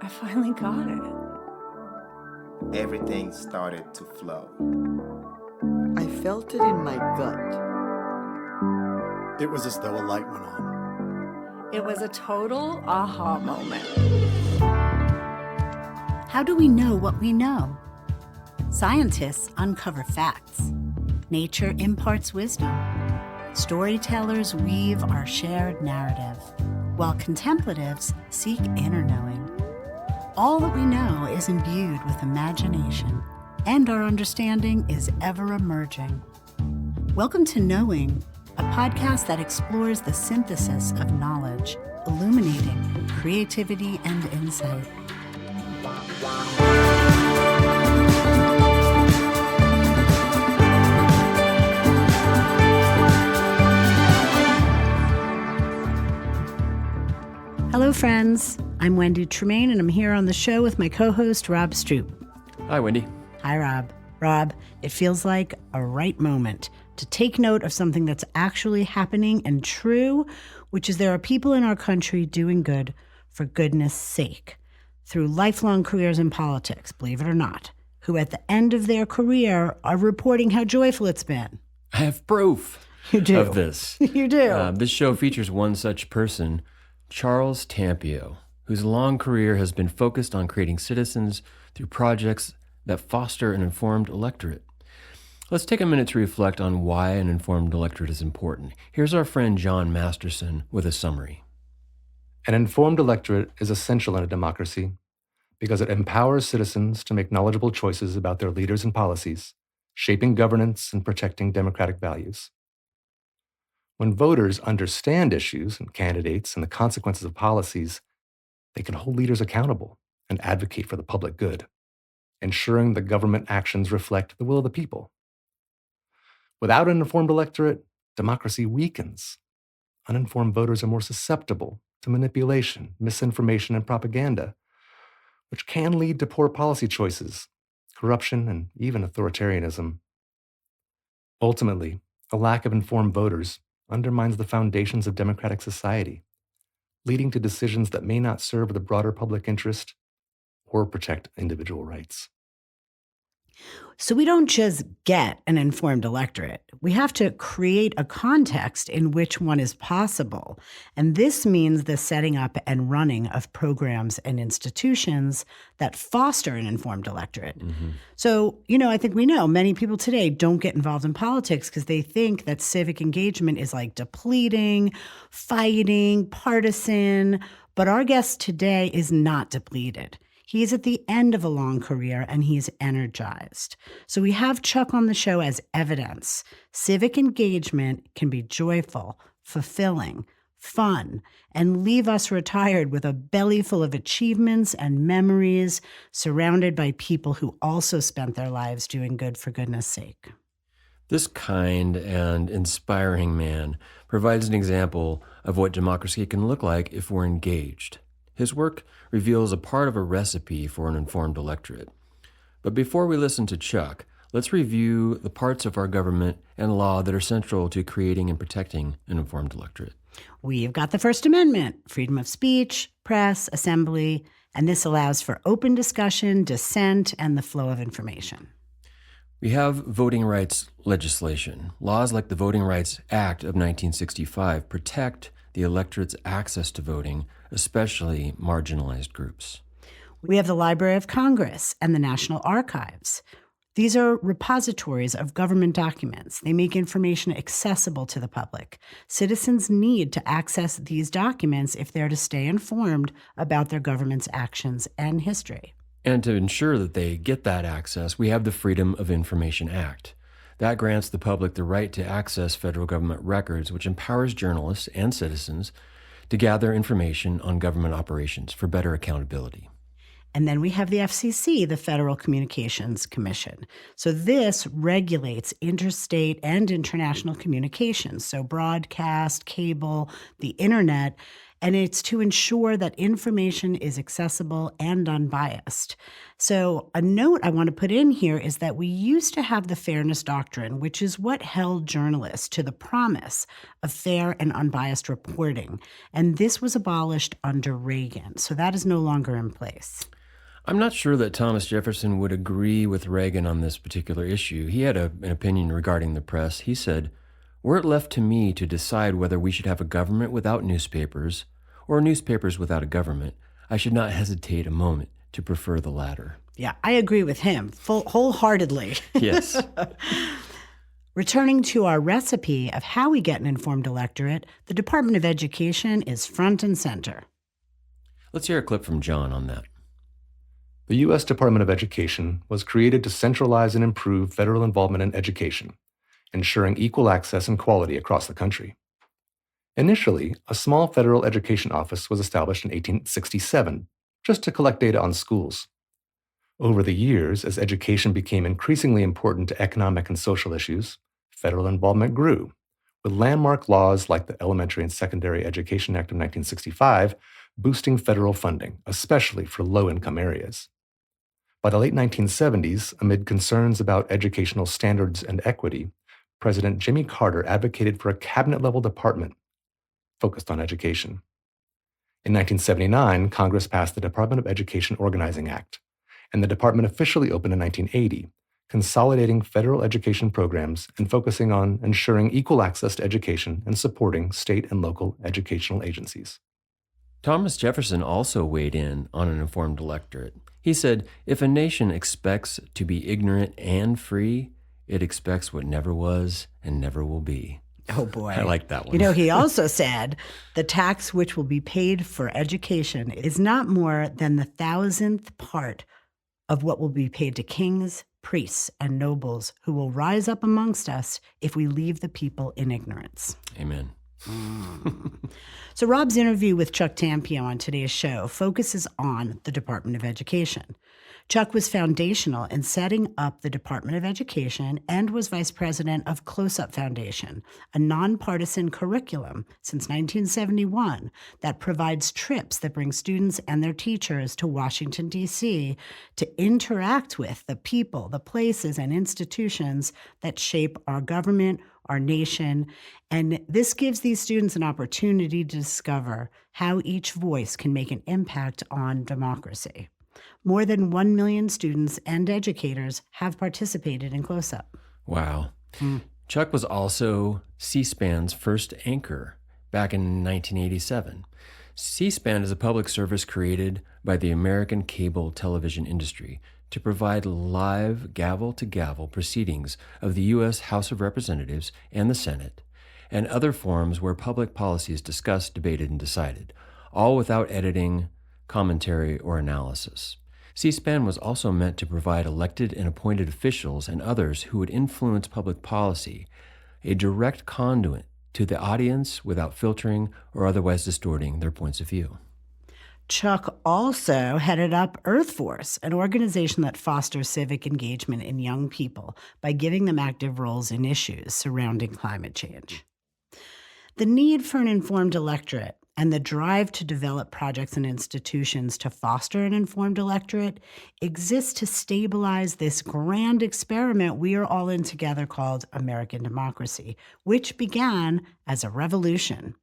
I finally got it. Everything started to flow. I felt it in my gut. It was as though a light went on. It was a total aha moment. How do we know what we know? Scientists uncover facts. Nature imparts wisdom. Storytellers weave our shared narrative, while contemplatives seek inner knowing. All that we know is imbued with imagination, and our understanding is ever emerging. Welcome to Knowing, a podcast that explores the synthesis of knowledge, illuminating creativity and insight. Hello, friends. I'm Wendy Tremaine, and I'm here on the show with my co-host, Rob Stroop. Hi, Wendy. Hi, Rob. Rob, it feels like a right moment to take note of something that's actually happening and true, which is there are people in our country doing good for goodness sake, through lifelong careers in politics, believe it or not, who at the end of their career are reporting how joyful it's been. I have proof of this. You do. This show features one such person, Charles Tampio, whose long career has been focused on creating citizens through projects that foster an informed electorate. Let's take a minute to reflect on why an informed electorate is important. Here's our friend John Masterson with a summary. An informed electorate is essential in a democracy because it empowers citizens to make knowledgeable choices about their leaders and policies, shaping governance and protecting democratic values. When voters understand issues and candidates and the consequences of policies, they can hold leaders accountable and advocate for the public good, ensuring that government actions reflect the will of the people. Without an informed electorate, democracy weakens. Uninformed voters are more susceptible to manipulation, misinformation, and propaganda, which can lead to poor policy choices, corruption, and even authoritarianism. Ultimately, a lack of informed voters undermines the foundations of democratic society, leading to decisions that may not serve the broader public interest or protect individual rights. So we don't just get an informed electorate. We have to create a context in which one is possible. And this means the setting up and running of programs and institutions that foster an informed electorate. Mm-hmm. So, I think we know many people today don't get involved in politics because they think that civic engagement is like depleting, fighting, partisan. But our guest today is not depleted. He's at the end of a long career and he's energized. So we have Chuck on the show as evidence. Civic engagement can be joyful, fulfilling, fun, and leave us retired with a belly full of achievements and memories, surrounded by people who also spent their lives doing good for goodness sake. This kind and inspiring man provides an example of what democracy can look like if we're engaged. His work reveals a part of a recipe for an informed electorate. But before we listen to Chuck, let's review the parts of our government and law that are central to creating and protecting an informed electorate. We've got the First Amendment, freedom of speech, press, assembly, and this allows for open discussion, dissent, and the flow of information. We have voting rights legislation. Laws like the Voting Rights Act of 1965 protect the electorate's access to voting, especially marginalized groups. We have the Library of Congress and the National Archives. These are repositories of government documents. They make information accessible to the public. Citizens need to access these documents if they're to stay informed about their government's actions and history. And to ensure that they get that access, we have the Freedom of Information Act. That grants the public the right to access federal government records, which empowers journalists and citizens to gather information on government operations for better accountability. And then we have the FCC, the Federal Communications Commission. So this regulates interstate and international communications, so broadcast, cable, the internet. and it's to ensure that information is accessible and unbiased. So, a note I want to put in here is that we used to have the fairness doctrine, which is what held journalists to the promise of fair and unbiased reporting. And this was abolished under Reagan. So, that is no longer in place. I'm not sure that Thomas Jefferson would agree with Reagan on this particular issue. He had an opinion regarding the press. He said, "Were it left to me to decide whether we should have a government without newspapers or newspapers without a government, I should not hesitate a moment to prefer the latter." Yeah, I agree with him wholeheartedly. Yes. Returning to our recipe of how we get an informed electorate, the Department of Education is front and center. Let's hear a clip from John on that. The U.S. Department of Education was created to centralize and improve federal involvement in education, ensuring equal access and quality across the country. Initially, a small federal education office was established in 1867, just to collect data on schools. Over the years, as education became increasingly important to economic and social issues, federal involvement grew, with landmark laws like the Elementary and Secondary Education Act of 1965 boosting federal funding, especially for low-income areas. By the late 1970s, amid concerns about educational standards and equity, President Jimmy Carter advocated for a cabinet-level department focused on education. In 1979, Congress passed the Department of Education Organizing Act, and the department officially opened in 1980, consolidating federal education programs and focusing on ensuring equal access to education and supporting state and local educational agencies. Thomas Jefferson also weighed in on an informed electorate. He said, "If a nation expects to be ignorant and free, it expects what never was and never will be." Oh, boy. I like that one. You know, he also said, "The tax which will be paid for education is not more than the 1,000th part of what will be paid to kings, priests, and nobles who will rise up amongst us if we leave the people in ignorance." Amen. So Rob's interview with Chuck Tampio on today's show focuses on the Department of Education. Chuck was foundational in setting up the Department of Education and was vice president of Close Up Foundation, a nonpartisan curriculum since 1971 that provides trips that bring students and their teachers to Washington, D.C. to interact with the people, the places, and institutions that shape our government, our nation. And this gives these students an opportunity to discover how each voice can make an impact on democracy. More than 1 million students and educators have participated in Close Up. Wow. Chuck was also C-SPAN's first anchor back in 1987. C-SPAN is a public service created by the American cable television industry to provide live gavel-to-gavel proceedings of the U.S. House of Representatives and the Senate, and other forums where public policy is discussed, debated, and decided, all without editing, commentary, or analysis. C-SPAN was also meant to provide elected and appointed officials and others who would influence public policy a direct conduit to the audience without filtering or otherwise distorting their points of view. Chuck also headed up Earth Force, an organization that fosters civic engagement in young people by giving them active roles in issues surrounding climate change. The need for an informed electorate and the drive to develop projects and institutions to foster an informed electorate exists to stabilize this grand experiment we are all in together called American democracy, which began as a revolution.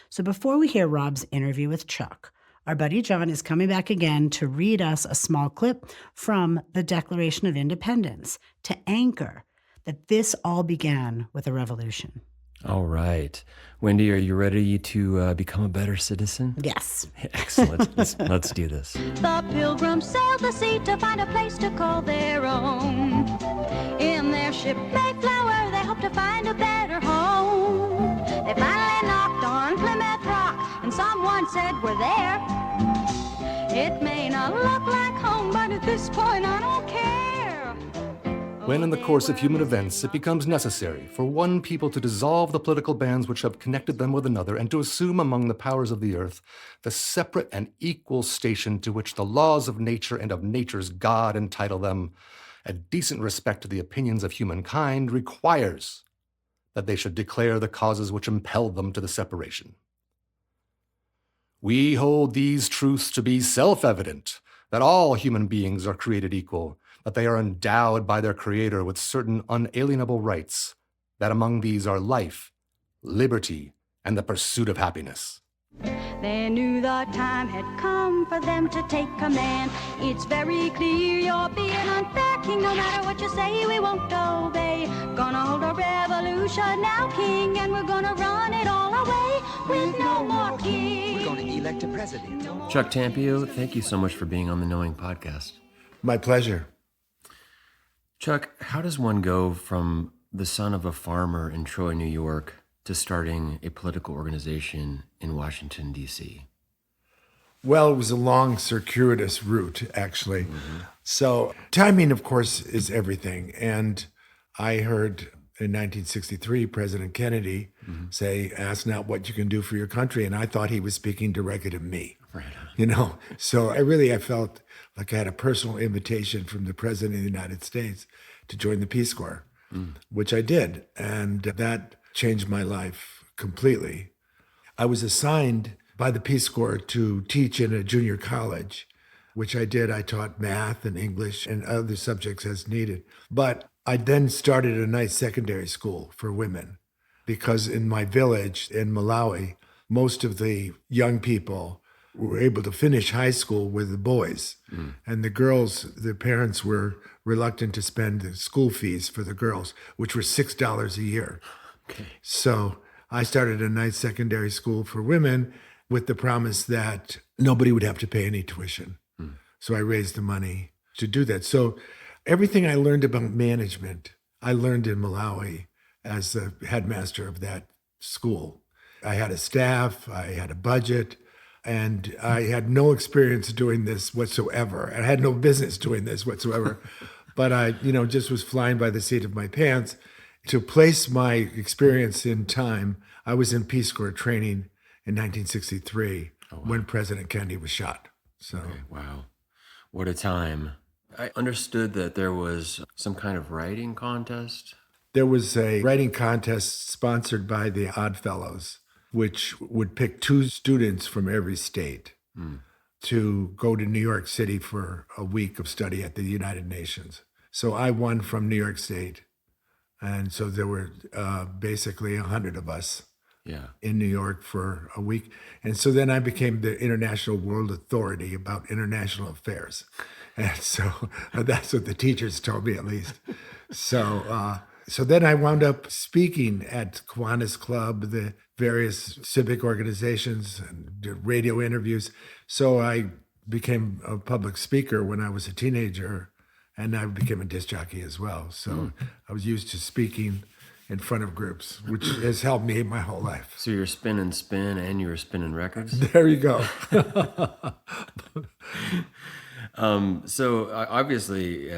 So before we hear Rob's interview with Chuck, our buddy John is coming back again to read us a small clip from the Declaration of Independence to anchor that this all began with a revolution. All right. Wendy, are you ready to become a better citizen? Yes. Excellent. Let's do this. The pilgrims sailed the sea to find a place to call their own. In their ship Mayflower, they hoped to find a better home. They finally knocked on Plymouth Rock, and someone said, "We're there." It may not look like home, but at this point I don't care. When in the course of human events it becomes necessary for one people to dissolve the political bands which have connected them with another and to assume among the powers of the earth the separate and equal station to which the laws of nature and of nature's God entitle them, a decent respect to the opinions of humankind requires that they should declare the causes which impelled them to the separation. We hold these truths to be self-evident, that all human beings are created equal, that they are endowed by their Creator with certain unalienable rights, that among these are life, liberty, and the pursuit of happiness. They knew the time had come for them to take command. It's very clear you're being unfair, King. No matter what you say, we won't obey. Gonna hold a revolution now, King, and we're gonna run it all away with no more king. We're gonna elect a president. Chuck Tampio, thank you so much for being on the Knowing Podcast. My pleasure. Chuck, how does one go from the son of a farmer in Troy, New York, to starting a political organization in Washington, D.C.? Well, it was a long, circuitous route, actually. So timing, of course, is everything. And I heard in 1963, President Kennedy say, ask not what you can do for your country. And I thought he was speaking directly to me. Right. So I felt like I had a personal invitation from the President of the United States to join the Peace Corps, which I did. And that changed my life completely. I was assigned by the Peace Corps to teach in a junior college, which I did. I taught math and English and other subjects as needed. But I then started a nice secondary school for women because in my village in Malawi, most of the young people were able to finish high school with the boys. And the girls, their parents were reluctant to spend the school fees for the girls, which were $6 a year. Okay. So I started a nice secondary school for women with the promise that nobody would have to pay any tuition. So I raised the money to do that. So everything I learned about management, I learned in Malawi as the headmaster of that school. I had a staff, I had a budget, and I had no experience doing this whatsoever. I had no business doing this whatsoever. But I, just was flying by the seat of my pants. To place my experience in time, I was in Peace Corps training in 1963 when President Kennedy was shot. So, Okay, wow. What a time. I understood that there was some kind of writing contest. there was a writing contest sponsored by the Oddfellows, which would pick 2 students from every state to go to New York City for a week of study at the United Nations. So I won from New York State. And so there were basically 100 of us in New York for a week. And so then I became the international world authority about international affairs. And so that's what the teachers told me, at least. So then I wound up speaking at Kiwanis Club, the various civic organizations, and did radio interviews. So I became a public speaker when I was a teenager, and I became a disc jockey as well. So I was used to speaking in front of groups, which has helped me my whole life. So you're spinning spin and you were spinning records? There you go. So obviously,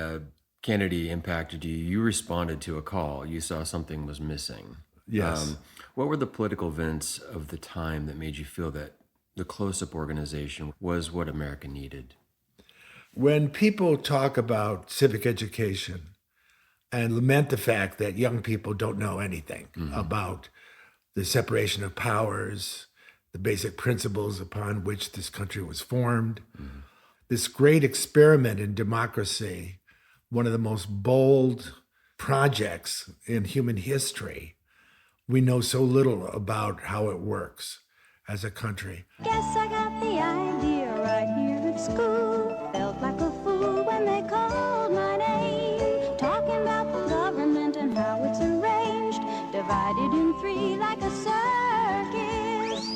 Kennedy impacted you. You responded to a call. You saw something was missing. Yes. What were the political events of the time that made you feel that the close-up organization was what America needed? When people talk about civic education and lament the fact that young people don't know anything about the separation of powers, the basic principles upon which this country was formed, this great experiment in democracy, one of the most bold projects in human history, we know so little about how it works as a country. Guess I got the idea right here at school. Felt like a fool when they called my name, talking about the government and how it's arranged, divided in 3 like a circus.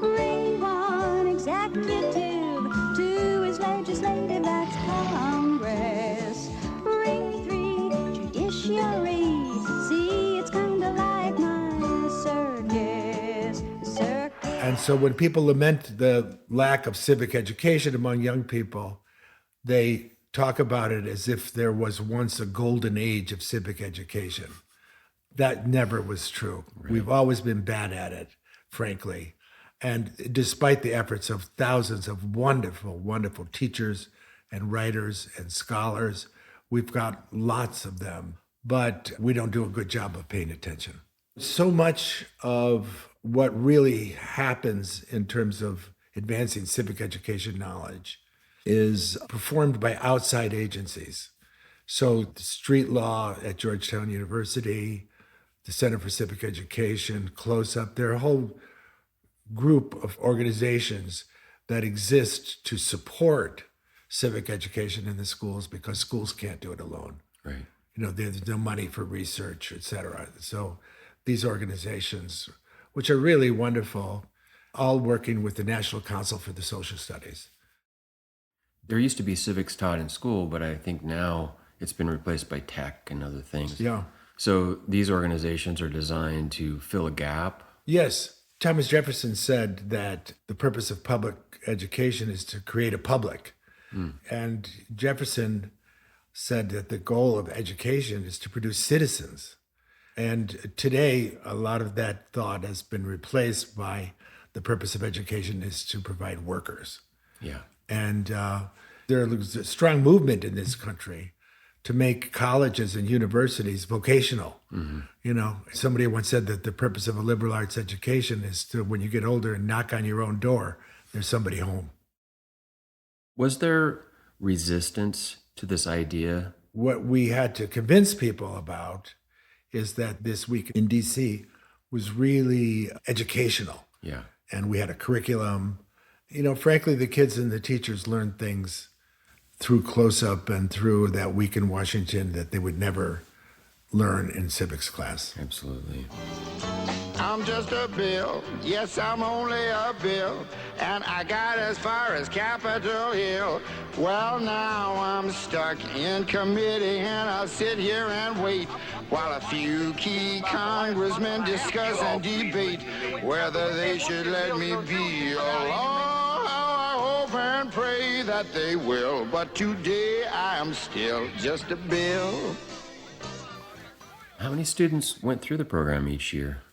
Ring 1, executive, 2 is legislative, that's Congress. Ring 3, judiciary, see, it's kind of like my circus. And so when people lament the lack of civic education among young people, they talk about it as if there was once a golden age of civic education. That never was true. Right. We've always been bad at it, frankly. And despite the efforts of thousands of wonderful, wonderful teachers and writers and scholars, we've got lots of them, but we don't do a good job of paying attention. So much of what really happens in terms of advancing civic education knowledge, is performed by outside agencies. So the street law at Georgetown University, the Center for Civic Education, Close Up, there are a whole group of organizations that exist to support civic education in the schools because schools can't do it alone. Right. There's no money for research, et cetera. So these organizations, which are really wonderful, all working with the National Council for the Social Studies. There used to be civics taught in school, but I think now it's been replaced by tech and other things. Yeah. So these organizations are designed to fill a gap. Yes. Thomas Jefferson said that the purpose of public education is to create a public. And Jefferson said that the goal of education is to produce citizens. And today, a lot of that thought has been replaced by the purpose of education is to provide workers. Yeah. And there is a strong movement in this country to make colleges and universities vocational. Somebody once said that the purpose of a liberal arts education is to, when you get older and knock on your own door, there's somebody home. Was there resistance to this idea? What we had to convince people about is that this week in DC was really educational. Yeah. And we had a curriculum. Frankly, the kids and the teachers learned things through Close Up and through that week in Washington that they would never learn in civics class. Absolutely. I'm just a bill, yes, I'm only a bill, and I got as far as Capitol Hill. Well, now I'm stuck in committee, and I'll sit here and wait while a few key congressmen discuss and debate whether they should let me be a law. I hope and pray that they will, but today I am still just a bill. How many students went through the program each year?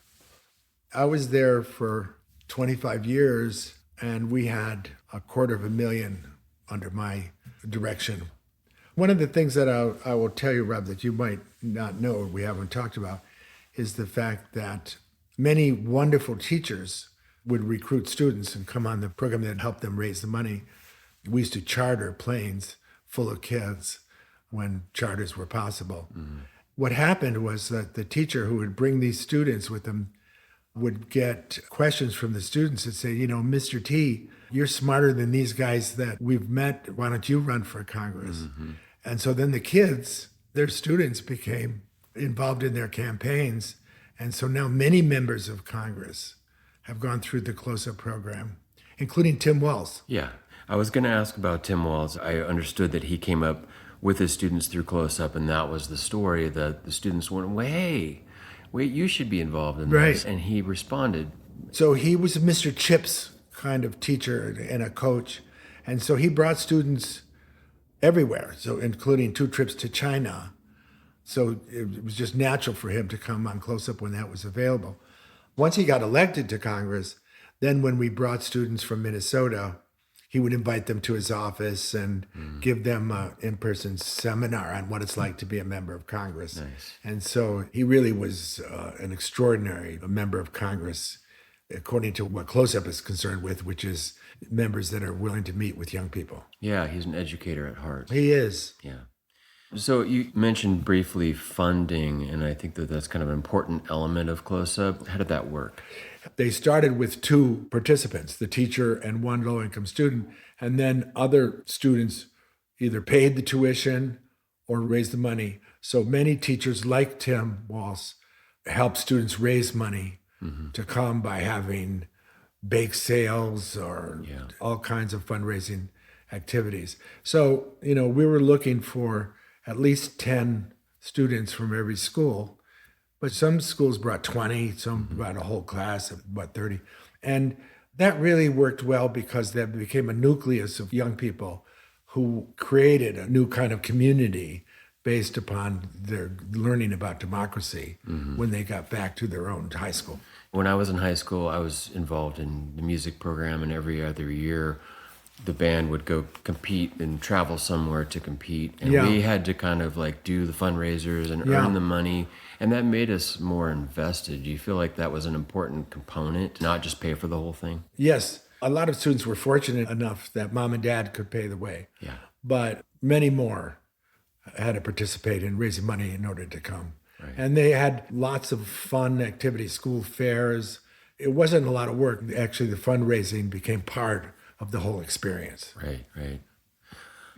I was there for 25 years, and we had 250,000 under my direction. One of the things that I will tell you, Rob, that you might not know, we haven't talked about, is the fact that many wonderful teachers would recruit students and come on the program that helped them raise the money. We used to charter planes full of kids when charters were possible. What happened was that the teacher who would bring these students with them would get questions from the students that say, Mr. T, you're smarter than these guys that we've met. Why don't you run for Congress? And so then the kids, their students, became involved in their campaigns. And so now many members of Congress have gone through the Close Up program, including Tim Walz. Yeah. I was going to ask about Tim Walz. I understood that he came up with his students through Close Up, and that was the story that the students went, wait, you should be involved in this. And he responded. So he was a Mr. Chips kind of teacher and a coach. And so he brought students everywhere, so including 2 trips to China. So it was just natural for him to come on Close Up when that was available. Once he got elected to Congress, then when we brought students from Minnesota, he would invite them to his office and give them an in-person seminar on what it's like to be a member of Congress. Nice. And so he really was an extraordinary member of Congress, according to what Close Up is concerned with, which is members that are willing to meet with young people. Yeah, he's an educator at heart. He is. Yeah. So you mentioned briefly funding, and I think that that's kind of an important element of Close Up. How did that work? They started with 2 participants, the teacher and 1 low-income student, and then other students either paid the tuition or raised the money. So many teachers like Tim Walz help students raise money to come by having bake sales or all kinds of fundraising activities. So, we were looking for at least 10 students from every school, but some schools brought 20, some brought a whole class of about 30. And that really worked well because that became a nucleus of young people who created a new kind of community based upon their learning about democracy when they got back to their own high school. When I was in high school, I was involved in the music program, and every other year, the band would go compete and travel somewhere to compete. And we had to kind of do the fundraisers and earn the money. And that made us more invested. Do you feel like that was an important component, not just pay for the whole thing? Yes. A lot of students were fortunate enough that mom and dad could pay the way. Yeah. But many more had to participate in raising money in order to come. Right. And they had lots of fun activities, school fairs. It wasn't a lot of work. Actually, the fundraising became part of the whole experience. Right, right.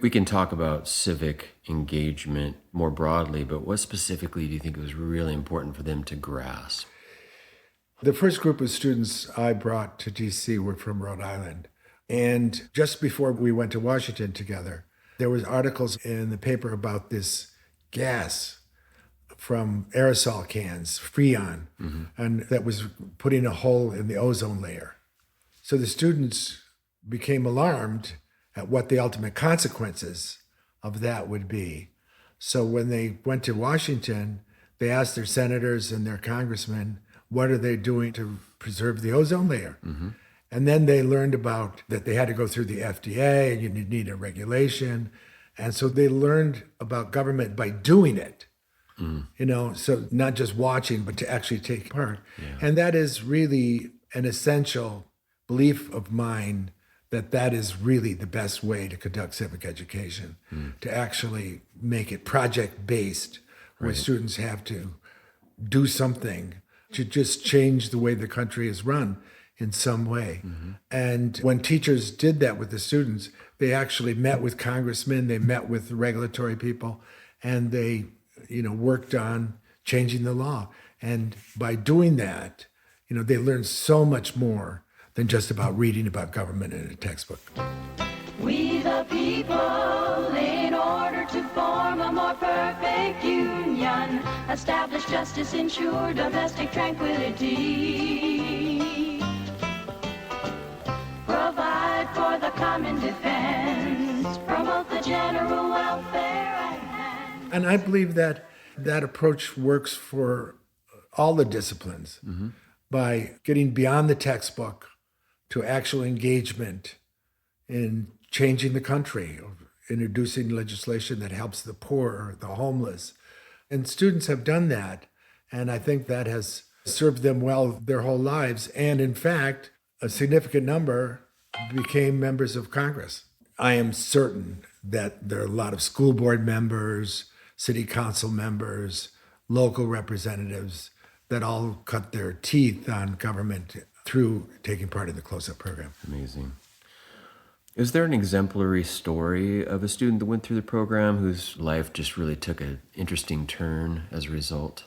We can talk about civic engagement more broadly, but what specifically do you think was really important for them to grasp? The first group of students I brought to DC were from Rhode Island. And just before we went to Washington together, there was articles in the paper about this gas from aerosol cans, Freon, and that was putting a hole in the ozone layer. So the students became alarmed at what the ultimate consequences of that would be. So when they went to Washington, they asked their senators and their congressmen, what are they doing to preserve the ozone layer? And then they learned about that they had to go through the FDA and you need a regulation. And so they learned about government by doing it. So not just watching, but to actually take part. Yeah. And that is really an essential belief of mine, that is really the best way to conduct civic education, to actually make it project-based, where students have to do something to just change the way the country is run in some way. And when teachers did that with the students, they actually met with congressmen, they met with regulatory people, and they worked on changing the law. And by doing that, they learned so much more than just about reading about government in a textbook. We the people, in order to form a more perfect union, establish justice, ensure domestic tranquility, provide for the common defense, promote the general welfare at hand. And I believe that approach works for all the disciplines by getting beyond the textbook to actual engagement in changing the country, introducing legislation that helps the poor, the homeless. And students have done that. And I think that has served them well their whole lives. And in fact, a significant number became members of Congress. I am certain that there are a lot of school board members, city council members, local representatives that all cut their teeth on government through taking part in the close-up program. Amazing. Is there an exemplary story of a student that went through the program whose life just really took an interesting turn as a result?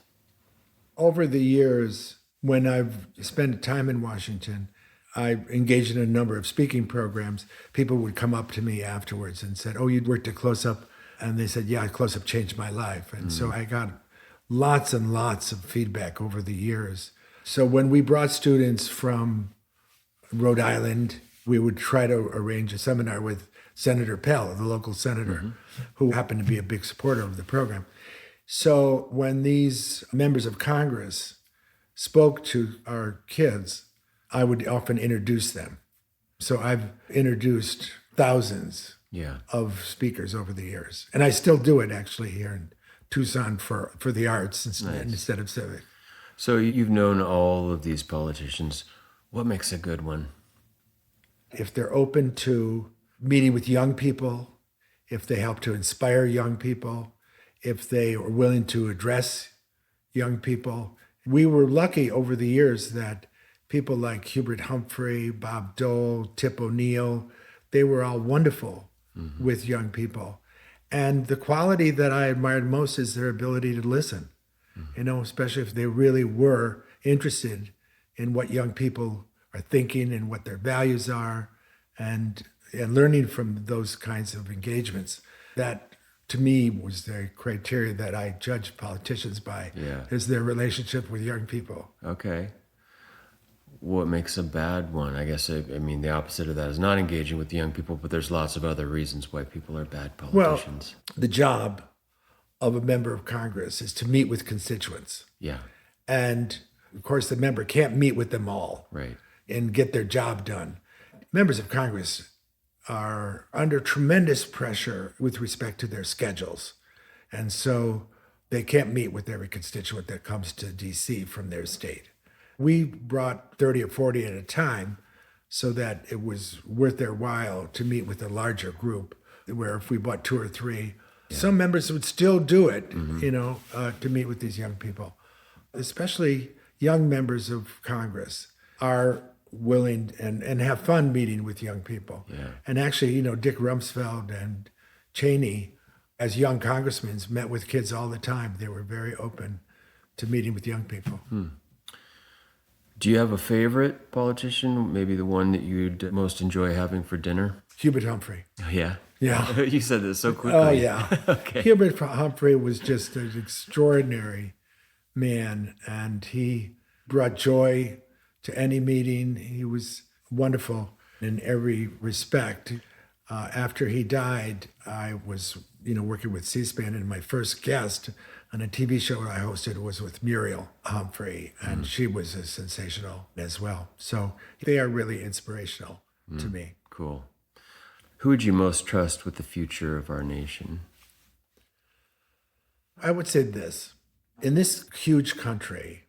Over the years, when I've spent time in Washington, I engaged in a number of speaking programs. People would come up to me afterwards and said, "Oh, you'd worked at Close-Up?" And they said, "Yeah, Close-Up changed my life." And so I got lots and lots of feedback over the years. So when we brought students from Rhode Island, we would try to arrange a seminar with Senator Pell, the local senator, who happened to be a big supporter of the program. So when these members of Congress spoke to our kids, I would often introduce them. So I've introduced thousands of speakers over the years. And I still do it actually here in Tucson for the arts instead of civic. So you've known all of these politicians. What makes a good one? If they're open to meeting with young people, if they help to inspire young people, if they are willing to address young people. We were lucky over the years that people like Hubert Humphrey, Bob Dole, Tip O'Neill, they were all wonderful with young people. And the quality that I admired most is their ability to listen, especially if they really were interested in what young people are thinking and what their values are, and learning from those kinds of engagements. That, to me, was the criteria that I judge politicians by, is their relationship with young people. Okay. What makes a bad one? I guess, the opposite of that is not engaging with the young people, but there's lots of other reasons why people are bad politicians. Well, the job of a member of Congress is to meet with constituents. Yeah. And, of course, the member can't meet with them all. Right. And get their job done. Members of Congress are under tremendous pressure with respect to their schedules. And so they can't meet with every constituent that comes to DC from their state. We brought 30 or 40 at a time so that it was worth their while to meet with a larger group, where if we bought 2 or 3, some members would still do it, to meet with these young people. Especially young members of Congress are willing and have fun meeting with young people. Yeah. And actually, Dick Rumsfeld and Cheney, as young congressmen, met with kids all the time. They were very open to meeting with young people. Do you have a favorite politician? Maybe the one that you'd most enjoy having for dinner? Hubert Humphrey. Yeah. Yeah. You said this so quickly. Oh, yeah. Okay. Hubert Humphrey was just an extraordinary man, and he brought joy to any meeting. He was wonderful in every respect. After he died, I was, working with C-SPAN, and my first guest on a TV show I hosted was with Muriel Humphrey, and she was sensational as well. So they are really inspirational to me. Cool. Who would you most trust with the future of our nation? I would say this. In this huge country,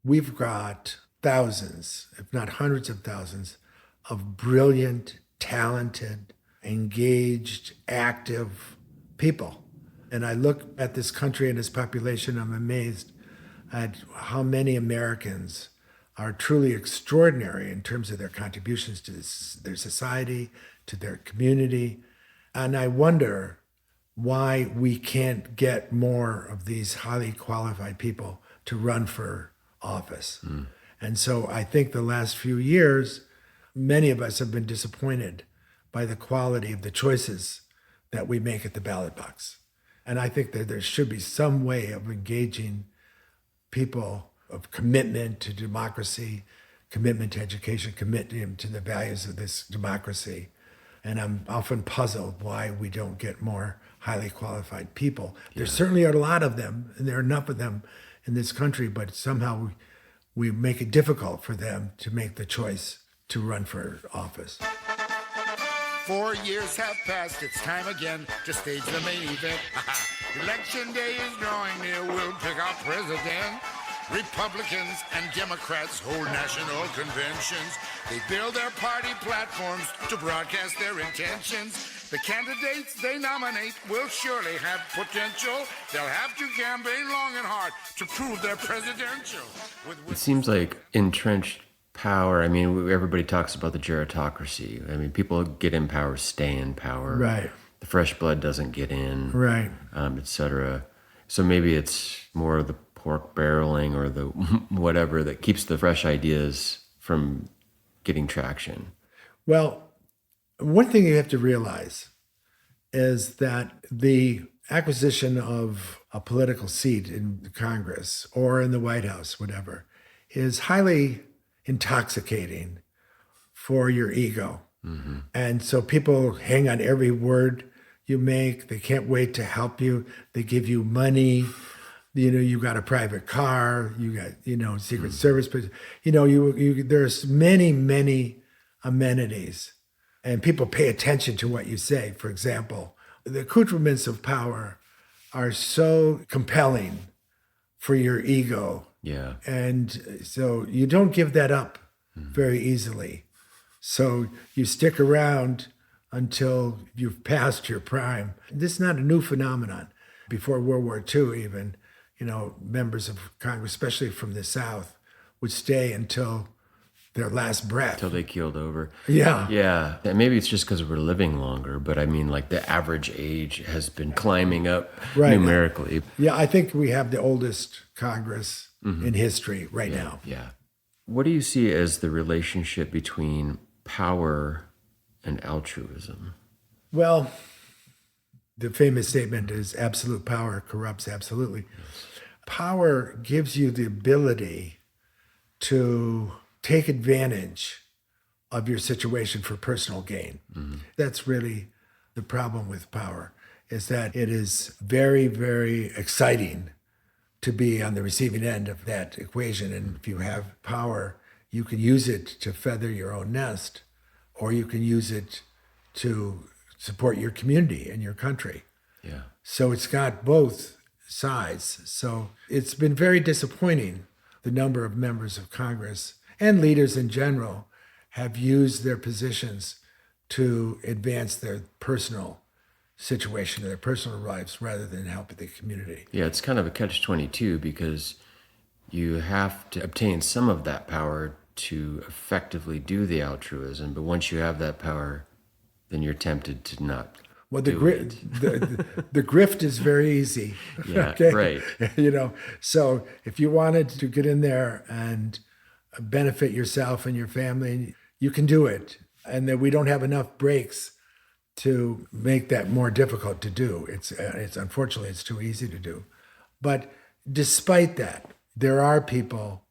we've got thousands, if not hundreds of thousands, of brilliant, talented, engaged, active people. And I look at this country and its population, I'm amazed at how many Americans are truly extraordinary in terms of their contributions to their society, to their community. And I wonder why we can't get more of these highly qualified people to run for office. And so I think the last few years, many of us have been disappointed by the quality of the choices that we make at the ballot box. And I think that there should be some way of engaging people of commitment to democracy, commitment to education, commitment to the values of this democracy. And I'm often puzzled why we don't get more highly qualified people. There certainly are a lot of them, and there are enough of them in this country, but somehow we make it difficult for them to make the choice to run for office. 4 years have passed, it's time again to stage the main event. Election day is drawing near, we'll pick our president. Republicans and Democrats hold national conventions. They build their party platforms to broadcast their intentions. The candidates they nominate will surely have potential. They'll have to campaign long and hard to prove they're presidential. It seems like entrenched power, everybody talks about the gerontocracy. People get in power, stay in power. Right. The fresh blood doesn't get in. Right. Et cetera. So maybe it's more of the pork barreling or the whatever that keeps the fresh ideas from getting traction. Well, one thing you have to realize is that the acquisition of a political seat in Congress or in the White House, whatever, is highly intoxicating for your ego. And so people hang on every word you make. They can't wait to help you. They give you money. You got a private car. You got, Secret Service. But, there's many, many amenities. And people pay attention to what you say. For example, the accoutrements of power are so compelling for your ego. Yeah. And so you don't give that up very easily. So you stick around until you've passed your prime. This is not a new phenomenon. Before World War II even, members of Congress, especially from the South, would stay until their last breath. Until they keeled over. Yeah. Yeah. And maybe it's just because we're living longer, but the average age has been climbing up numerically. Yeah, I think we have the oldest Congress in history right now. Yeah. What do you see as the relationship between power and altruism? Well, the famous statement is absolute power corrupts absolutely. Power gives you the ability to take advantage of your situation for personal gain. That's really the problem with power, is that it is very, very exciting to be on the receiving end of that equation. And if you have power, you can use it to feather your own nest, or you can use it to support your community and your country. Yeah. So it's got both sides. So it's been very disappointing, the number of members of Congress and leaders in general have used their positions to advance their personal situation, their personal lives, rather than help the community. Yeah, it's kind of a catch-22 because you have to obtain some of that power to effectively do the altruism, but once you have that power, then you're tempted to not. Well, the grift is very easy. Yeah, okay? Right. So if you wanted to get in there and benefit yourself and your family, you can do it. And that we don't have enough breaks to make that more difficult to do. It's unfortunately, it's too easy to do. But despite that, there are people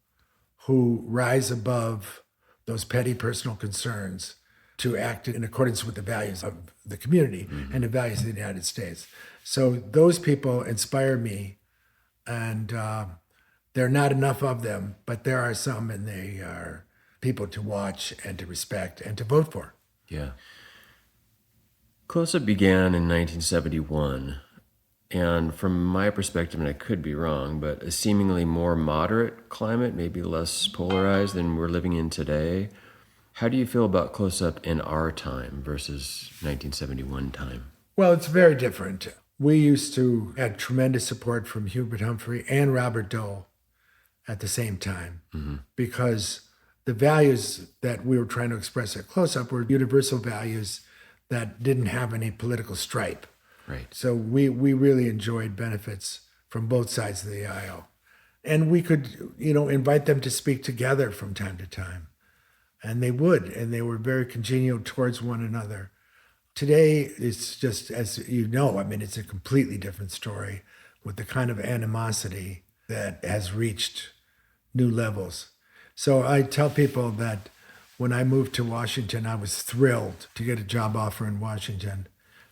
who rise above those petty personal concerns to act in accordance with the values of the community and the values of the United States. So those people inspire me, and there are not enough of them, but there are some, and they are people to watch and to respect and to vote for. Yeah. Close-Up began in 1971, and from my perspective, and I could be wrong, but a seemingly more moderate climate, maybe less polarized than we're living in today. How do you feel about Close-Up in our time versus 1971 time? Well, it's very different. We used to have tremendous support from Hubert Humphrey and Robert Dole at the same time, because the values that we were trying to express at Close-Up were universal values that didn't have any political stripe. Right. So we really enjoyed benefits from both sides of the aisle. And we could, invite them to speak together from time to time. And they would, and they were very congenial towards one another. Today, it's just, as you know, it's a completely different story with the kind of animosity that has reached new levels. So I tell people that when I moved to Washington, I was thrilled to get a job offer in Washington.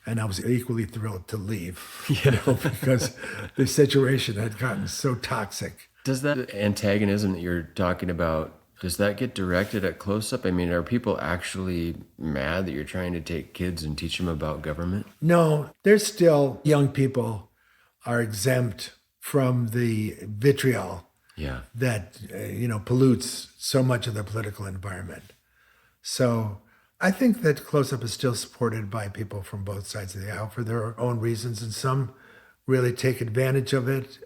And I was equally thrilled to leave, because the situation had gotten so toxic. Does that antagonism that you're talking about, does that get directed at Close-Up? Are people actually mad that you're trying to take kids and teach them about government? No, there's still young people are exempt from the vitriol that, pollutes so much of the political environment. So I think that Close-Up is still supported by people from both sides of the aisle for their own reasons, and some really take advantage of it.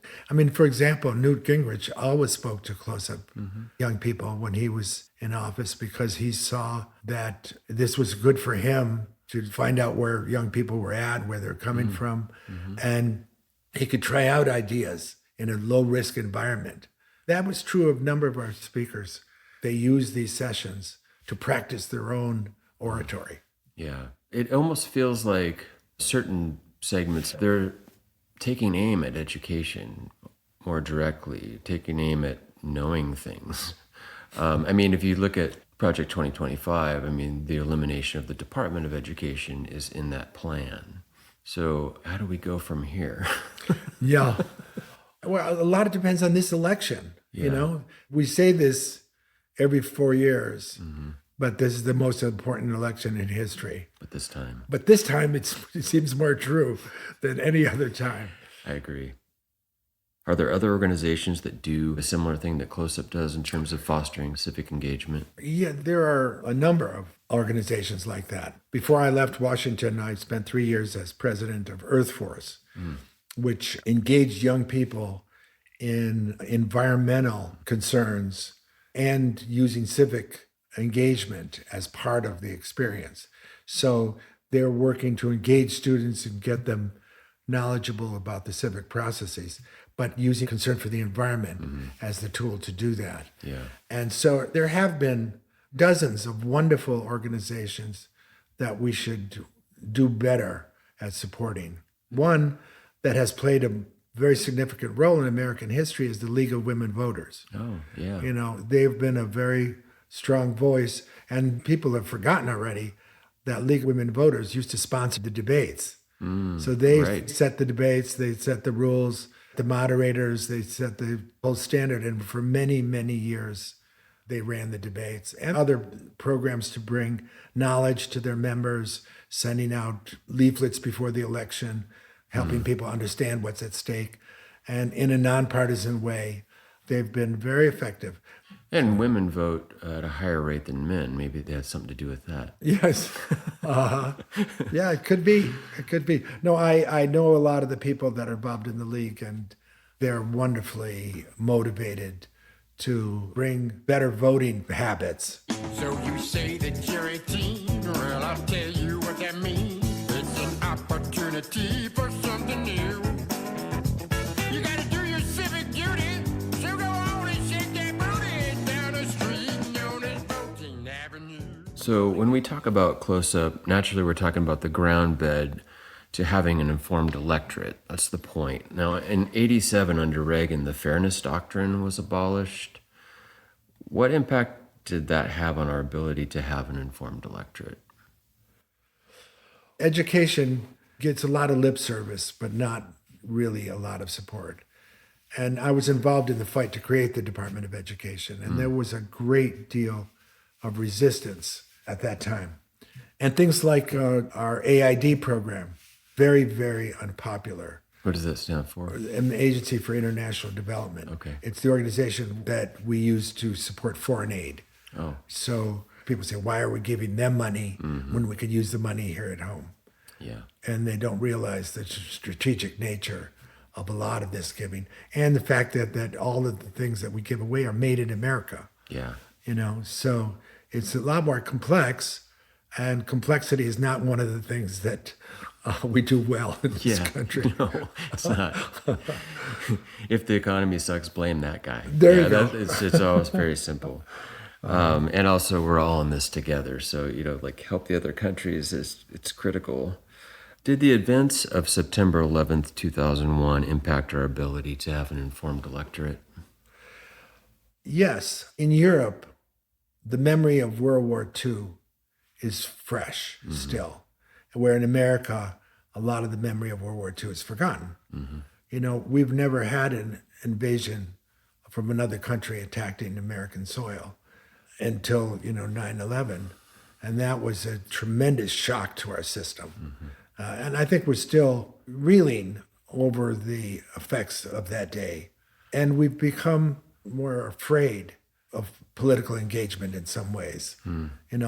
For example, Newt Gingrich always spoke to Close-Up young people when he was in office, because he saw that this was good for him to find out where young people were at, where they're coming from, and he could try out ideas in a low-risk environment. That was true of a number of our speakers. They used these sessions to practice their own oratory. Yeah. It almost feels like certain segments, they're taking aim at education more directly, taking aim at knowing things. If you look at Project 2025, the elimination of the Department of Education is in that plan. So how do we go from here? Yeah. Well, a lot of it depends on this election. We say this every 4 years, but this is the most important election in history. But this time it seems more true than any other time. I agree. Are there other organizations that do a similar thing that Close-Up does in terms of fostering civic engagement? Yeah, there are a number of organizations like that. Before I left Washington, I spent 3 years as president of Earth Force, which engaged young people in environmental concerns and using civic engagement as part of the experience. So they're working to engage students and get them knowledgeable about the civic processes, but using concern for the environment as the tool to do that. Yeah. And so there have been dozens of wonderful organizations that we should do better at supporting. One that has played a very significant role in American history is the League of Women Voters. Oh, yeah. They've been a very strong voice, and people have forgotten already that League of Women Voters used to sponsor the debates. So they set the debates, they set the rules, the moderators, they set the whole standard. And for many, many years, they ran the debates and other programs to bring knowledge to their members, sending out leaflets before the election, helping people understand what's at stake. And in a nonpartisan way, they've been very effective. And women vote at a higher rate than men. Maybe they had something to do with that. Yes. Yeah, it could be. It could be. No, I know a lot of the people that are involved in the league, and they're wonderfully motivated to bring better voting habits. So you say that you're 18? Well, I'll tell you what that means. It's an opportunity for something new. You gotta do your civic duty, so go on and shake that booty down the street known as Voting Avenue. So when we talk about close-up, naturally we're talking about the ground bed to having an informed electorate. That's the point. Now, in 87 under Reagan, the fairness doctrine was abolished. What impact did that have on our ability to have an informed electorate? Education gets a lot of lip service, but not really a lot of support. And I was involved in the fight to create the Department of Education, and there was a great deal of resistance at that time. And things like our AID program, very, very unpopular. What does that stand for? An Agency for International Development. Okay. It's the organization that we use to support foreign aid. Oh. So people say, why are we giving them money when we could use the money here at home? Yeah. And they don't realize the strategic nature of a lot of this giving, and the fact that all of the things that we give away are made in America. Yeah. So it's a lot more complex, and complexity is not one of the things that we do well in this country. No, it's not. If the economy sucks, blame that guy. There you go. It's always very simple. And also, we're all in this together. So, help the other countries it's critical. Did the events of September 11th, 2001 impact our ability to have an informed electorate? Yes. In Europe, the memory of World War II is fresh still, where in America, a lot of the memory of World War II is forgotten. We've never had an invasion from another country attacking American soil until 9/11, and that was a tremendous shock to our system. And I think we're still reeling over the effects of that day, and we've become more afraid of political engagement in some ways.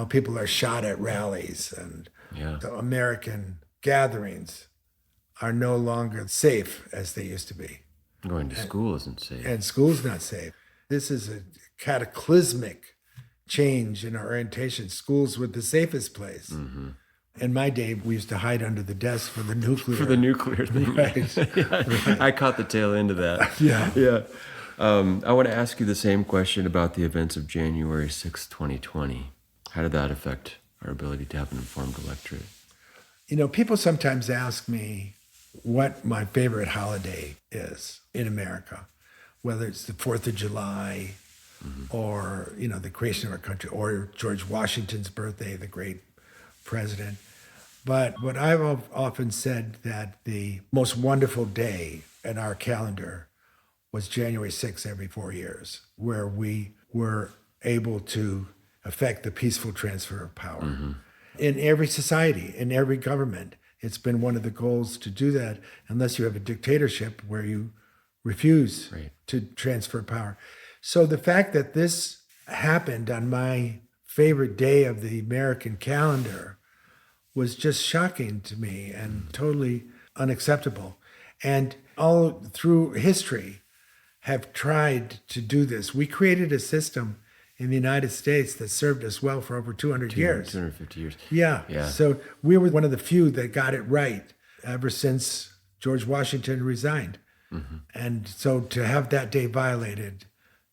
People are shot at rallies, and the American gatherings are no longer safe as they used to be. Going to school isn't safe. And school's not safe. This is a cataclysmic change in our orientation. Schools were the safest place. In my day, we used to hide under the desk for the nuclear. For the nuclear thing. Right. Right. I caught the tail end of that. Yeah. I want to ask you the same question about the events of January 6, 2020. How did that affect our ability to have an informed electorate? People sometimes ask me what my favorite holiday is in America, whether it's the 4th of July or, the creation of our country, or George Washington's birthday, the great president. But what I've often said that the most wonderful day in our calendar was January 6th every 4 years, where we were able to affect the peaceful transfer of power. In every society, in every government, it's been one of the goals to do that, unless you have a dictatorship where you refuse to transfer power. So the fact that this happened on my favorite day of the American calendar was just shocking to me and totally unacceptable. And all through history have tried to do this. We created a system in the United States that served us well for over 200 years. 250 years. Yeah. So we were one of the few that got it right ever since George Washington resigned. And so to have that day violated,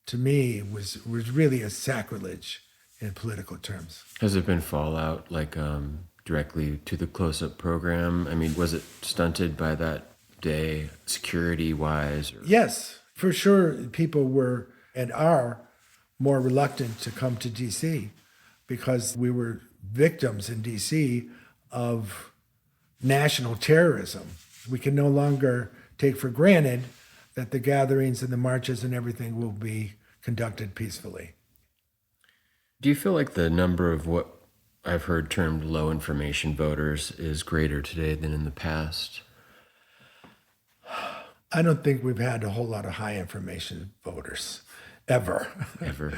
to me, was really a sacrilege in political terms. Has there been fallout, directly to the close-up program? I mean, was it stunted by that day, security-wise? Yes, for sure. People were and are more reluctant to come to D.C. because we were victims in D.C. of national terrorism. We can no longer take for granted that the gatherings and the marches and everything will be conducted peacefully. Do you feel like the number of what I've heard termed low information voters is greater today than in the past? I don't think we've had a whole lot of high information voters. ever. Ever.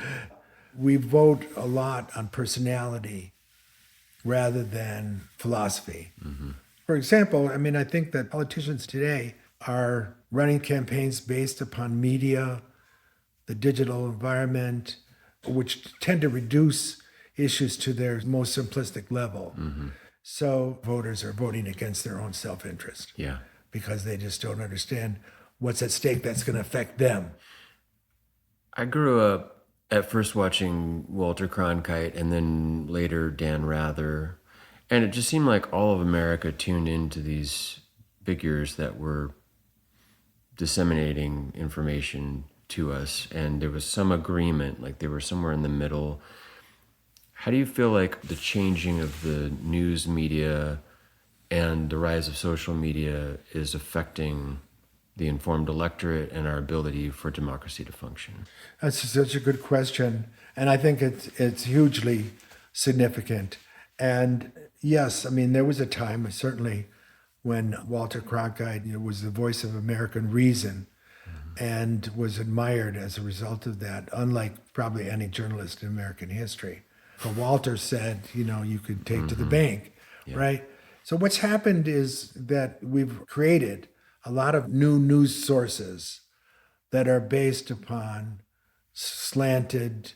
We vote a lot on personality rather than philosophy. For example, I mean, I think that politicians today are running campaigns based upon media, the digital environment, which tend to reduce issues to their most simplistic level. So voters are voting against their own self-interest because they just don't understand what's at stake that's going to affect them. I grew up at first watching Walter Cronkite and then later Dan Rather. And it just seemed like all of America tuned into these figures that were disseminating information to us. And there was some agreement, like they were somewhere in the middle. How do you feel like the changing of the news media and the rise of social media is affecting the informed electorate and our ability for democracy to function? That's such a good question. And I think it's hugely significant. And yes, I mean, there was a time, certainly, when Walter Cronkite was the voice of American reason and was admired as a result of that, unlike probably any journalist in American history. But Walter said, you could take to the bank, right? So what's happened is that we've created a lot of new news sources that are based upon slanted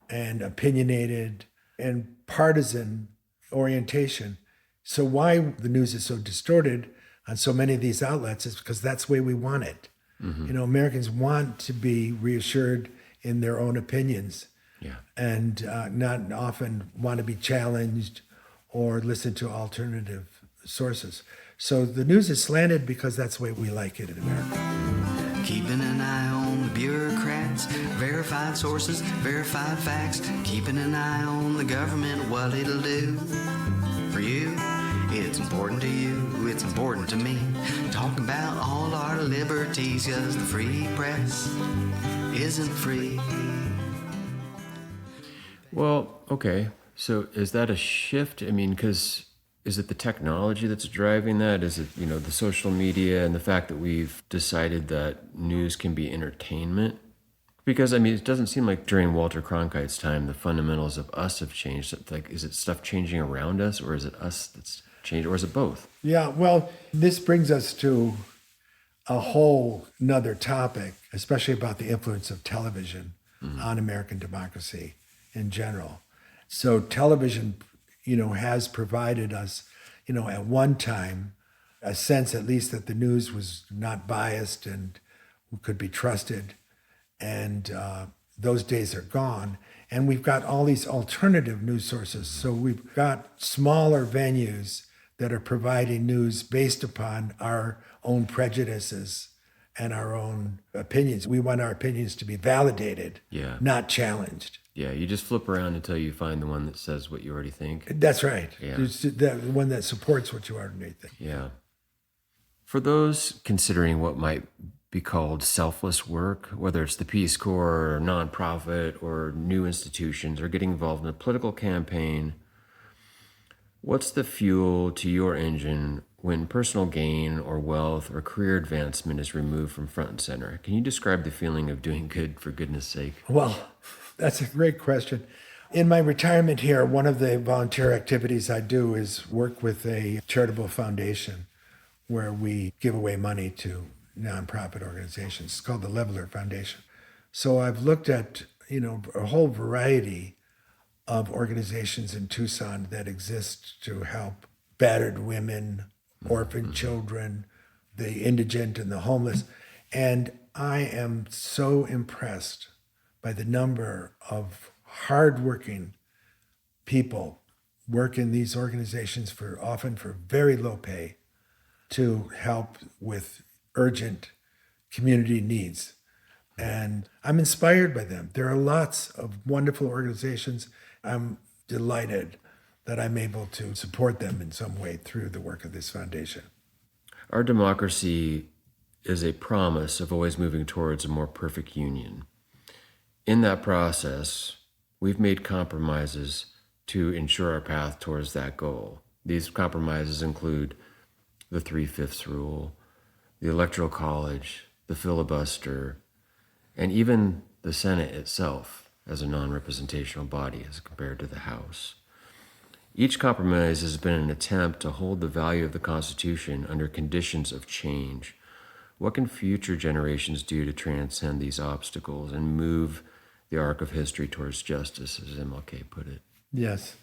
and opinionated and partisan orientation. So why the news is so distorted on so many of these outlets is because that's the way we want it. Americans want to be reassured in their own opinions and not often want to be challenged or listen to alternative sources. So the news is slanted because that's the way we like it in America. Keeping an eye on the bureaucrats, verified sources, verified facts. Keeping an eye on the government, what it'll do for you. It's important to you, it's important to me. Talking about all our liberties, 'cause the free press isn't free. Well, okay. So is that a shift? I mean, because is it the technology that's driving that? Is it, the social media and the fact that we've decided that news can be entertainment? Because, I mean, it doesn't seem like during Walter Cronkite's time, the fundamentals of us have changed. Like, is it stuff changing around us, or is it us that's changed, or is it both? Yeah, well, this brings us to a whole nother topic, especially about the influence of television on American democracy in general. So television, has provided us, at one time, a sense at least that the news was not biased and could be trusted. And those days are gone. And we've got all these alternative news sources. So we've got smaller venues that are providing news based upon our own prejudices and our own opinions. We want our opinions to be validated, not challenged. Yeah, you just flip around until you find the one that says what you already think. That's right. Yeah. It's the one that supports what you already think. Yeah. For those considering what might be called selfless work, whether it's the Peace Corps or nonprofit or new institutions or getting involved in a political campaign, what's the fuel to your engine when personal gain or wealth or career advancement is removed from front and center? Can you describe the feeling of doing good for goodness sake? Well, that's a great question. In my retirement here, one of the volunteer activities I do is work with a charitable foundation where we give away money to nonprofit organizations. It's called the Leveler Foundation. So I've looked at, a whole variety of organizations in Tucson that exist to help battered women, orphan children, the indigent and the homeless. And I am so impressed by the number of hardworking people work in these organizations often for very low pay to help with urgent community needs. And I'm inspired by them. There are lots of wonderful organizations. I'm delighted that I'm able to support them in some way through the work of this foundation. Our democracy is a promise of always moving towards a more perfect union. In that process, we've made compromises to ensure our path towards that goal. These compromises include the 3/5 rule, the Electoral College, the filibuster, and even the Senate itself as a non-representational body as compared to the House. Each compromise has been an attempt to hold the value of the Constitution under conditions of change. What can future generations do to transcend these obstacles and move the arc of history towards justice, as MLK put it? Yes.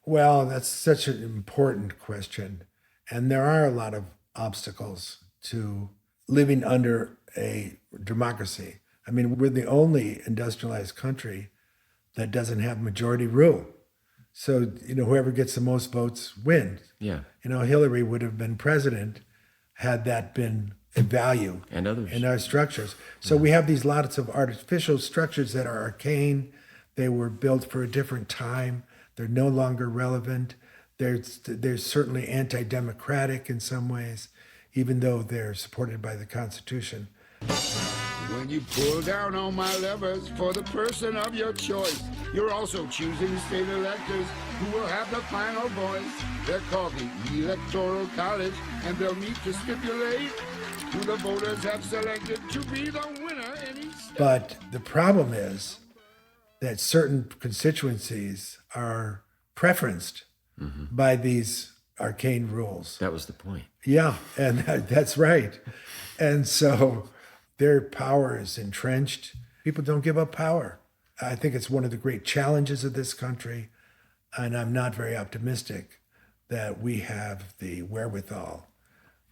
Well, that's such an important question. And there are a lot of obstacles to living under a democracy. I mean, we're the only industrialized country that doesn't have majority rule. So, whoever gets the most votes wins. Yeah. Hillary would have been president had that been a value and others in our structures. So we have these lots of artificial structures that are arcane. They were built for a different time. They're no longer relevant. They're certainly anti-democratic in some ways, even though they're supported by the Constitution. When you pull down on my levers for the person of your choice, you're also choosing state electors who will have the final voice. They're called the Electoral College, and they'll meet to stipulate who the voters have selected to be the winner in each state. But the problem is that certain constituencies are preferenced by these arcane rules. That was the point. Yeah, and that's right. And so their power is entrenched. People don't give up power. I think it's one of the great challenges of this country, and I'm not very optimistic that we have the wherewithal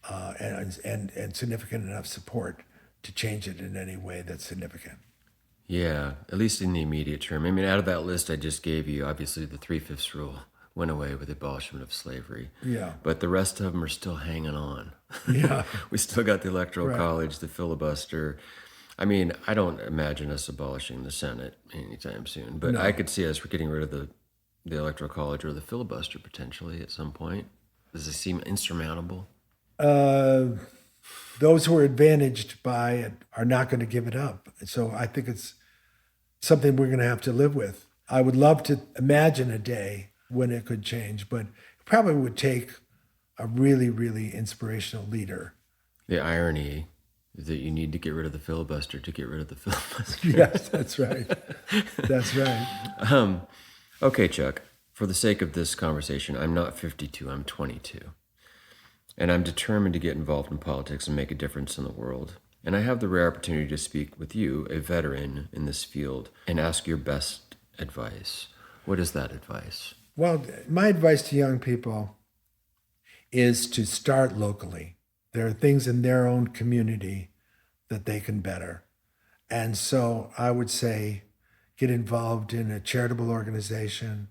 and significant enough support to change it in any way that's significant. Yeah, at least in the immediate term. I mean, out of that list I just gave you, obviously the 3/5 rule went away with the abolishment of slavery. Yeah. But the rest of them are still hanging on. Yeah. We still got the Electoral College, the filibuster. I mean, I don't imagine us abolishing the Senate anytime soon, but I could see us getting rid of the Electoral College or the filibuster potentially at some point. Does it seem insurmountable? Those who are advantaged by it are not going to give it up. So I think it's something we're going to have to live with. I would love to imagine a day when it could change, but it probably would take a really, really inspirational leader. The irony is that you need to get rid of the filibuster to get rid of the filibuster. Yes, that's right. That's right. Okay, Chuck, for the sake of this conversation, I'm not 52, I'm 22. And I'm determined to get involved in politics and make a difference in the world. And I have the rare opportunity to speak with you, a veteran in this field, and ask your best advice. What is that advice? Well, my advice to young people is to start locally. There are things in their own community that they can better. And so I would say get involved in a charitable organization,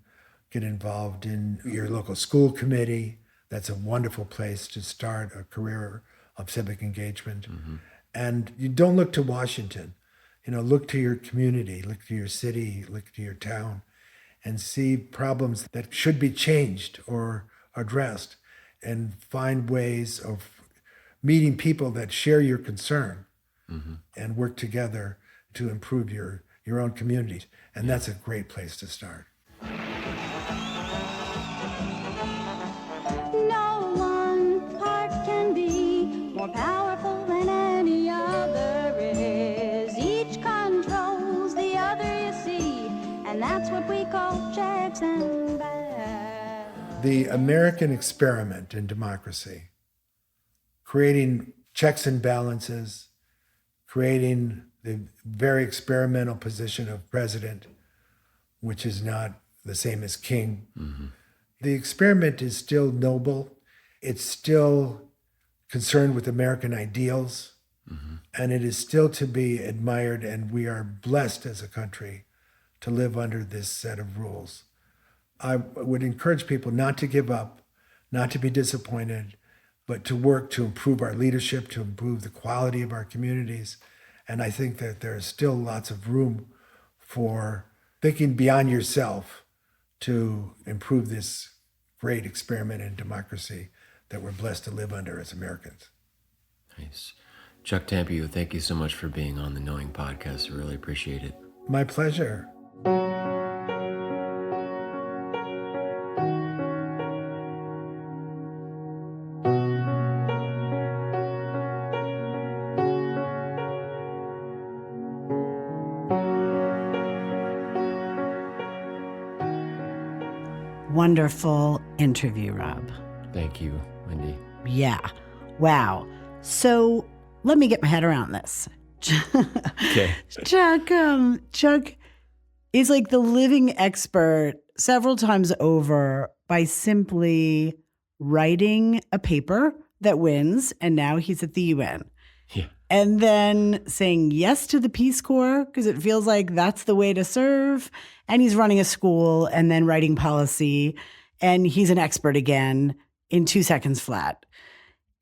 get involved in your local school committee. That's a wonderful place to start a career of civic engagement. And you don't look to Washington. Look to your community, look to your city, look to your town, and see problems that should be changed or addressed, and find ways of meeting people that share your concern and work together to improve your own communities. And that's a great place to start. No one part can be more powerful than any other is. Each controls the other, you see, and that's what we call checks and balances. The American experiment in democracy, creating checks and balances, creating the very experimental position of president, which is not the same as king. The experiment is still noble. It's still concerned with American ideals, and it is still to be admired, and we are blessed as a country to live under this set of rules. I would encourage people not to give up, not to be disappointed, but to work to improve our leadership, to improve the quality of our communities. And I think that there is still lots of room for thinking beyond yourself to improve this great experiment in democracy that we're blessed to live under as Americans. Nice. Chuck Tampio, thank you so much for being on the Knowing Podcast. I really appreciate it. My pleasure. wonderful interview, Rob. Thank you, Wendy. Yeah. Wow. So let me get my head around this. Okay. Chuck is like the living expert several times over by simply writing a paper that wins, and now he's at the UN. Yeah. And then saying yes to the Peace Corps because it feels like that's the way to serve. And he's running a school and then writing policy. And he's an expert again in 2 seconds flat.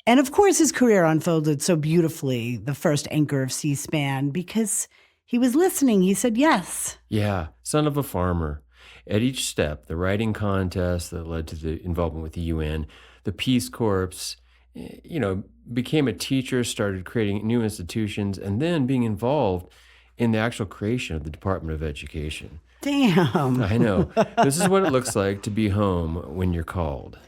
And of course, his career unfolded so beautifully, the first anchor of C-SPAN, because he was listening. He said yes. Yeah, son of a farmer. At each step, the writing contest that led to the involvement with the UN, the Peace Corps, became a teacher, started creating new institutions, and then being involved in the actual creation of the Department of Education. Damn. I know. This is what it looks like to be home when you're called.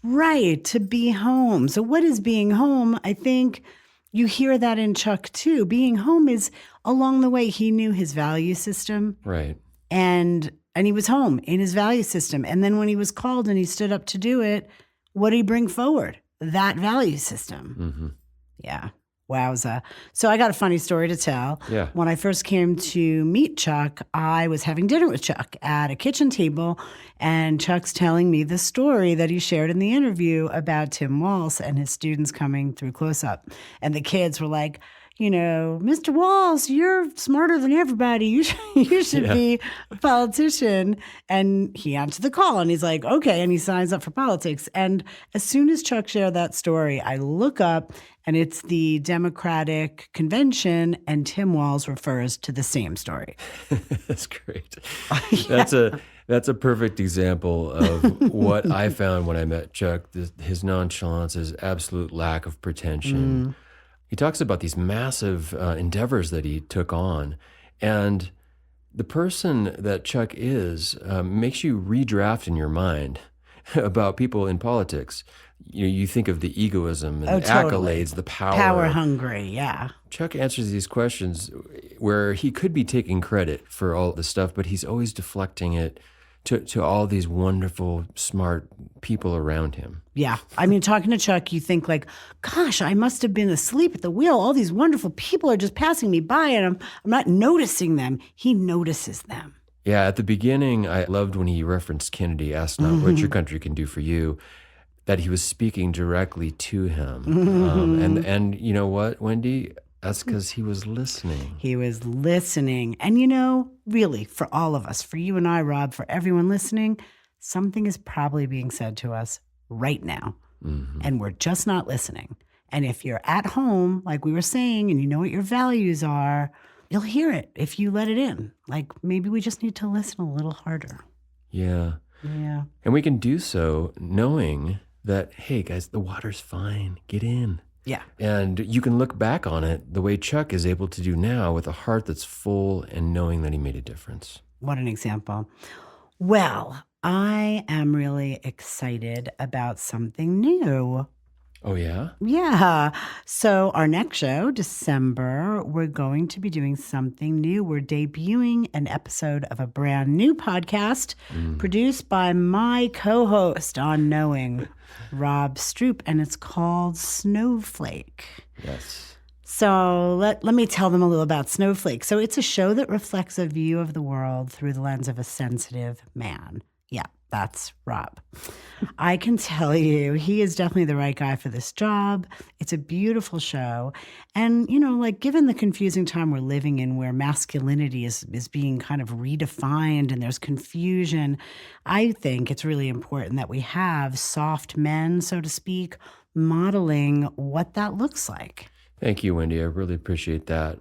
Right, to be home. So what is being home? I think you hear that in Chuck too. Being home is along the way he knew his value system. Right. And he was home in his value system. And then when he was called and he stood up to do it, what did he bring forward? That value system. Mm-hmm. Yeah. Wowza. So I got a funny story to tell. Yeah. When I first came to meet Chuck, I was having dinner with Chuck at a kitchen table, and Chuck's telling me the story that he shared in the interview about Tim Walz and his students coming through close-up. And the kids were like, Mr. Walz, you're smarter than everybody. You should be a politician. And he answered the call and he's like, okay. And he signs up for politics. And as soon as Chuck shared that story, I look up and it's the Democratic Convention and Tim Walz refers to the same story. That's great. Yeah. That's a perfect example of what I found when I met Chuck, his nonchalance, his absolute lack of pretension. He talks about these massive endeavors that he took on. And the person that Chuck is makes you redraft in your mind about people in politics. You think of the egoism and the accolades, the power. Power hungry, yeah. Chuck answers these questions where he could be taking credit for all the stuff, but he's always deflecting it to all these wonderful, smart people around him. Yeah. I mean, talking to Chuck, you think like, gosh, I must have been asleep at the wheel. All these wonderful people are just passing me by and I'm not noticing them. He notices them. Yeah. At the beginning, I loved when he referenced Kennedy, asked not what your country can do for you, that he was speaking directly to him. And you know what, Wendy? That's because he was listening. He was listening. And really, for all of us, for you and I, Rob, for everyone listening, something is probably being said to us right now. Mm-hmm. And we're just not listening. And if you're at home, like we were saying, and you know what your values are, you'll hear it if you let it in. Like maybe we just need to listen a little harder. Yeah. Yeah. And we can do so knowing that, hey, guys, the water's fine. Get in. Yeah. And you can look back on it the way Chuck is able to do now with a heart that's full and knowing that he made a difference. What an example. Well, I am really excited about something new. Oh, yeah? Yeah. So our next show, December, we're going to be doing something new. We're debuting an episode of a brand new podcast produced by my co-host on Knowing, Rob Stroop, and it's called Snowflake. Yes. So let me tell them a little about Snowflake. So it's a show that reflects a view of the world through the lens of a sensitive man. Yeah, that's Rob. I can tell you, he is definitely the right guy for this job. It's a beautiful show. And, given the confusing time we're living in where masculinity is being kind of redefined and there's confusion, I think it's really important that we have soft men, so to speak, modeling what that looks like. Thank you, Wendy. I really appreciate that.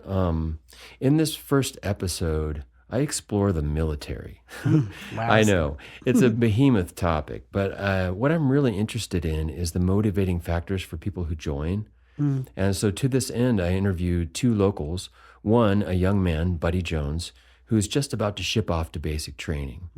In this first episode, I explore the military. Wow. I know. It's a behemoth topic, but what I'm really interested in is the motivating factors for people who join. And so to this end, I interviewed two locals. One, a young man, Buddy Jones, who's just about to ship off to basic training,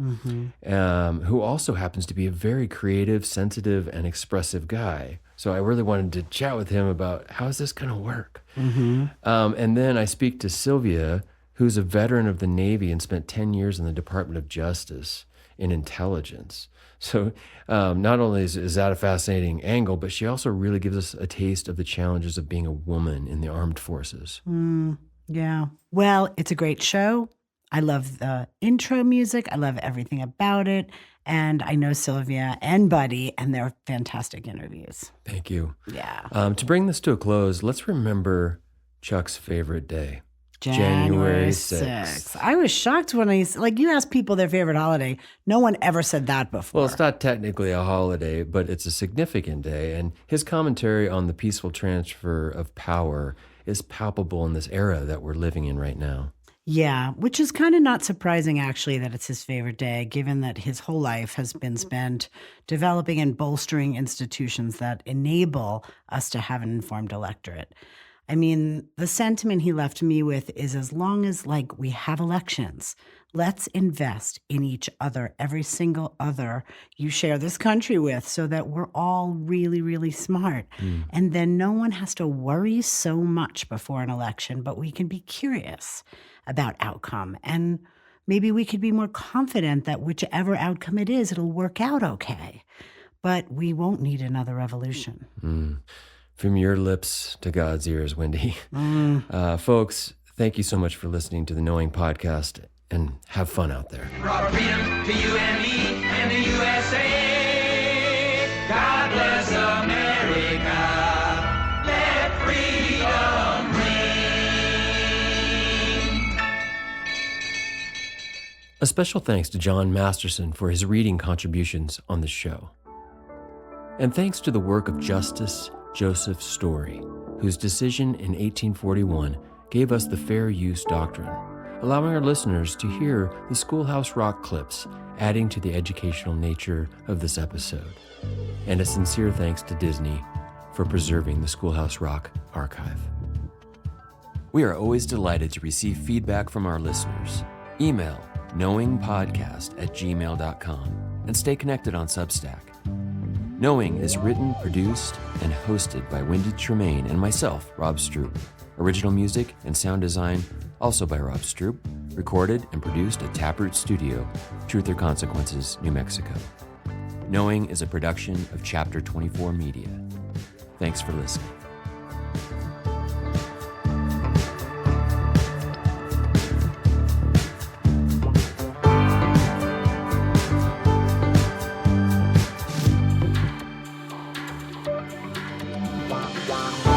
who also happens to be a very creative, sensitive, and expressive guy. So I really wanted to chat with him about how is this going to work? And then I speak to Sylvia, who's a veteran of the Navy and spent 10 years in the Department of Justice in intelligence. So not only is that a fascinating angle, but she also really gives us a taste of the challenges of being a woman in the armed forces. Yeah. Well, it's a great show. I love the intro music. I love everything about it. And I know Sylvia and Buddy, and they're fantastic interviews. Thank you. Yeah. To bring this to a close, let's remember Chuck's favorite day. January 6th. I was shocked when you asked people their favorite holiday. No one ever said that before. Well, it's not technically a holiday, but it's a significant day. And his commentary on the peaceful transfer of power is palpable in this era that we're living in right now. Yeah, which is kind of not surprising, actually, that it's his favorite day, given that his whole life has been spent developing and bolstering institutions that enable us to have an informed electorate. I mean, the sentiment he left me with is, as long as we have elections, let's invest in each other, every single other you share this country with, so that we're all really, really smart. And then no one has to worry so much before an election, but we can be curious about outcome. And maybe we could be more confident that whichever outcome it is, it'll work out okay. But we won't need another revolution. From your lips to God's ears, Wendy. Folks, thank you so much for listening to the Knowing Podcast, and have fun out there. Brought freedom to you and me and the USA. God bless America. Let freedom ring. A special thanks to John Masterson for his reading contributions on the show. And thanks to the work of Justice Joseph Story, whose decision in 1841 gave us the fair use doctrine, allowing our listeners to hear the Schoolhouse Rock clips, adding to the educational nature of this episode. And a sincere thanks to Disney for preserving the Schoolhouse Rock archive. We are always delighted to receive feedback from our listeners. Email knowingpodcast@gmail.com and stay connected on Substack. Knowing is written, produced, and hosted by Wendy Tremaine and myself, Rob Stroop. Original music and sound design also by Rob Stroop. Recorded and produced at Taproot Studio, Truth or Consequences, New Mexico. Knowing is a production of Chapter 24 Media. Thanks for listening. Wow.